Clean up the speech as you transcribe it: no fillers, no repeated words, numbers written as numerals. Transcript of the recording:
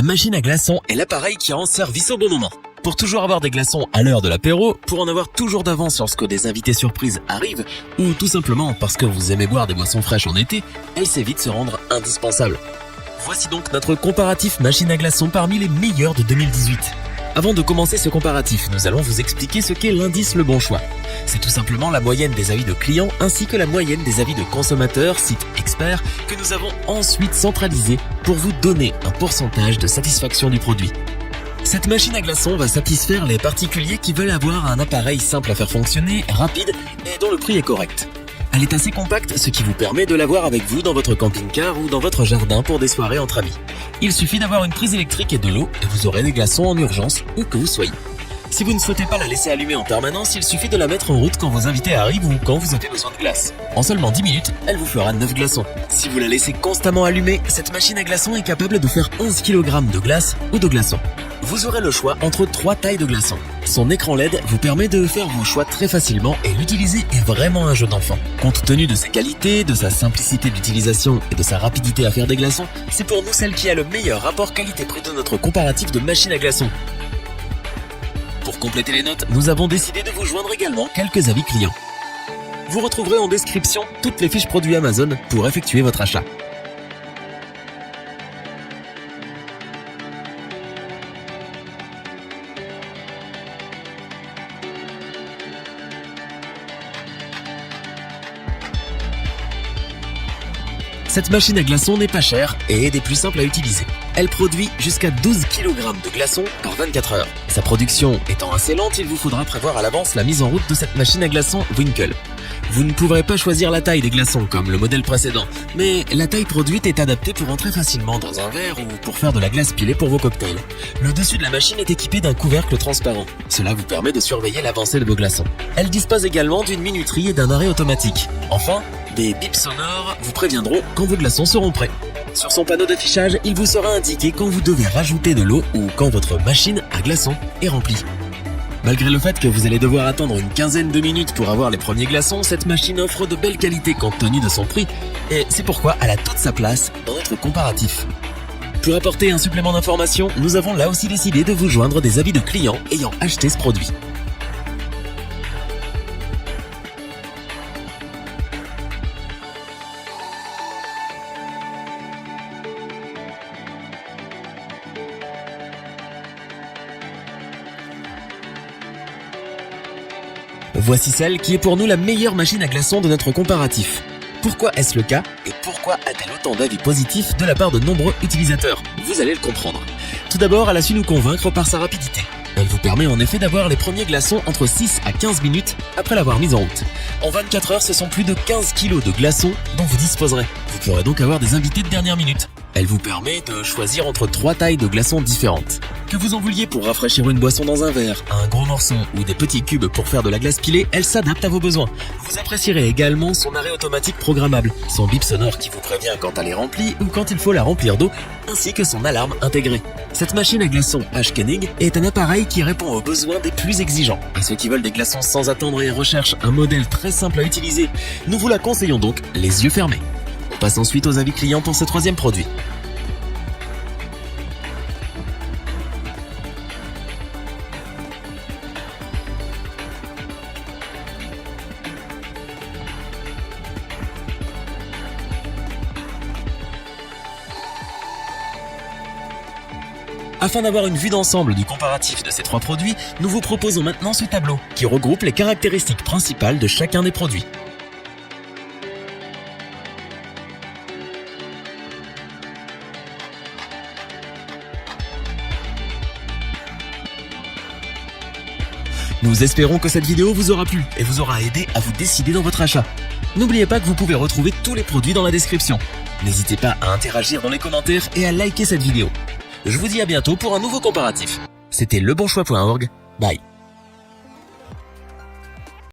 La machine à glaçons est l'appareil qui rend service au bon moment. Pour toujours avoir des glaçons à l'heure de l'apéro, pour en avoir toujours d'avance lorsque des invités surprises arrivent, ou tout simplement parce que vous aimez boire des boissons fraîches en été, elle sait vite se rendre indispensable. Voici donc notre comparatif machine à glaçons parmi les meilleurs de 2018. Avant de commencer ce comparatif, nous allons vous expliquer ce qu'est l'indice Le Bon Choix. C'est tout simplement la moyenne des avis de clients ainsi que la moyenne des avis de consommateurs, sites experts, que nous avons ensuite centralisé pour vous donner un pourcentage de satisfaction du produit. Cette machine à glaçons va satisfaire les particuliers qui veulent avoir un appareil simple à faire fonctionner, rapide et dont le prix est correct. Elle est assez compacte, ce qui vous permet de l'avoir avec vous dans votre camping-car ou dans votre jardin pour des soirées entre amis. Il suffit d'avoir une prise électrique et de l'eau et vous aurez des glaçons en urgence où que vous soyez. Si vous ne souhaitez pas la laisser allumer en permanence, il suffit de la mettre en route quand vos invités arrivent ou quand vous avez besoin de glace. En seulement 10 minutes, elle vous fera 9 glaçons. Si vous la laissez constamment allumée, cette machine à glaçons est capable de faire 11 kg de glace ou de glaçons. Vous aurez le choix entre 3 tailles de glaçons. Son écran LED vous permet de faire vos choix très facilement et l'utiliser est vraiment un jeu d'enfant. Compte tenu de ses qualités, de sa simplicité d'utilisation et de sa rapidité à faire des glaçons, c'est pour nous celle qui a le meilleur rapport qualité-prix de notre comparatif de machine à glaçons. Pour compléter les notes, nous avons décidé de vous joindre également quelques avis clients. Vous retrouverez en description toutes les fiches produits Amazon pour effectuer votre achat. Cette machine à glaçons n'est pas chère et est des plus simples à utiliser. Elle produit jusqu'à 12 kg de glaçons par 24 heures. Sa production étant assez lente, il vous faudra prévoir à l'avance la mise en route de cette machine à glaçons Winkle. Vous ne pourrez pas choisir la taille des glaçons comme le modèle précédent, mais la taille produite est adaptée pour entrer facilement dans un verre ou pour faire de la glace pilée pour vos cocktails. Le dessus de la machine est équipé d'un couvercle transparent. Cela vous permet de surveiller l'avancée de vos glaçons. Elle dispose également d'une minuterie et d'un arrêt automatique. Enfin, des bips sonores vous préviendront quand vos glaçons seront prêts. Sur son panneau d'affichage, il vous sera indiqué quand vous devez rajouter de l'eau ou quand votre machine à glaçons est remplie. Malgré le fait que vous allez devoir attendre une quinzaine de minutes pour avoir les premiers glaçons, cette machine offre de belles qualités compte tenu de son prix et c'est pourquoi elle a toute sa place dans notre comparatif. Pour apporter un supplément d'information, nous avons là aussi décidé de vous joindre des avis de clients ayant acheté ce produit. Voici celle qui est pour nous la meilleure machine à glaçons de notre comparatif. Pourquoi est-ce le cas et pourquoi a-t-elle autant d'avis positifs de la part de nombreux utilisateurs? Vous allez le comprendre. Tout d'abord, elle a su nous convaincre par sa rapidité. Elle vous permet en effet d'avoir les premiers glaçons entre 6 à 15 minutes après l'avoir mise en route. En 24 heures, ce sont plus de 15 kg de glaçons dont vous disposerez. Vous pourrez donc avoir des invités de dernière minute. Elle vous permet de choisir entre 3 tailles de glaçons différentes. Que vous en vouliez pour rafraîchir une boisson dans un verre, un gros morceau ou des petits cubes pour faire de la glace pilée, elle s'adapte à vos besoins. Vous apprécierez également son arrêt automatique programmable, son bip sonore qui vous prévient quand elle est remplie ou quand il faut la remplir d'eau, ainsi que son alarme intégrée. Cette machine à glaçons H-Koenig est un appareil qui répond aux besoins des plus exigeants. À ceux qui veulent des glaçons sans attendre et recherchent un modèle très simple à utiliser, nous vous la conseillons donc les yeux fermés. On passe ensuite aux avis clients pour ce troisième produit. Afin d'avoir une vue d'ensemble du comparatif de ces 3 produits, nous vous proposons maintenant ce tableau qui regroupe les caractéristiques principales de chacun des produits. Nous espérons que cette vidéo vous aura plu et vous aura aidé à vous décider dans votre achat. N'oubliez pas que vous pouvez retrouver tous les produits dans la description. N'hésitez pas à interagir dans les commentaires et à liker cette vidéo. Je vous dis à bientôt pour un nouveau comparatif. C'était lebonchoix.org. Bye.